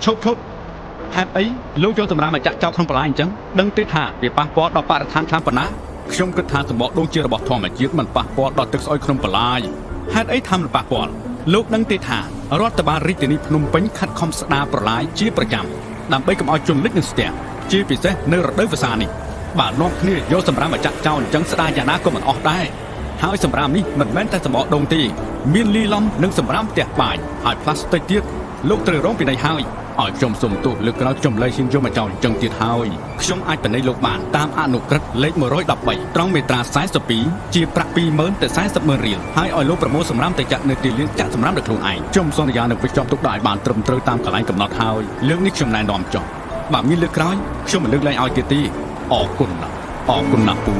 ឈប់ហេតុអីលោកយកសម្រាប់មកចាក់ចោលក្នុងបន្លាយអញ្ចឹងដឹងទេថាវាប៉ះពាល់ដល់បរិស្ថានខ្លាំងប៉ុណ្ណាខ្ញុំគិតថាសម្បកដូងជារបស់ធម្មជាតិមិនប៉ះពាល់ដល់ទឹកស្អុយក្នុងបន្លាយហេតុអីថាមិនប៉ះពាល់លោកដឹងទេថារដ្ឋបាលរាជធានីភ្នំពេញខិតខំស្ដារប្រឡាយជាប្រចាំដើម្បីកុំឲ្យជន់លិចនឹងស្ទះជាពិសេសនៅរដូវវស្សានេះបាទនាំគ្នាយកសម្រាប់មកចាក់ចោលអញ្ចឹងស្ដារយ៉ាងណាក៏មិនអស់ដែរហើយសម្រាប់នេះមិនមែនតែសម្បកដូងទេមានលីឡំនិងសម្រាប់ផ្ទះបាយហើយផ្លាស្ទិកទៀតលោកត្រូវរងពិន័យហើយឲ្យខ្ញុំសុំទោសលើកក្រោយខ្ញុំលែងហ៊ានយកមកចោលអញ្ចឹងទៀតហើយខ្ញុំអាចពិន័យលោកបានតាមអនុក្រឹត្យលេខ113ត្រង់មាត្រា42ជាប្រាក់ 20,000 ទៅ 40,000 រៀលហើយឲ្យលោកប្រមូលសម្រាប់ទៅចាក់នៅទីលានចាក់សម្រាប់នៅខ្លួនឯងខ្ញុំសន្យានឹងវិចជាប់ទុកដាក់ឲ្យបានត្រឹមត្រូវតាមកន្លែងកំណត់ហើយលើកនេះខ្ញុំណែនាំចុះបើមានលើកក្រោយខ្ញុំមិនលើកលែងឲ្យទៀតទេអរគុណណាស់ពូ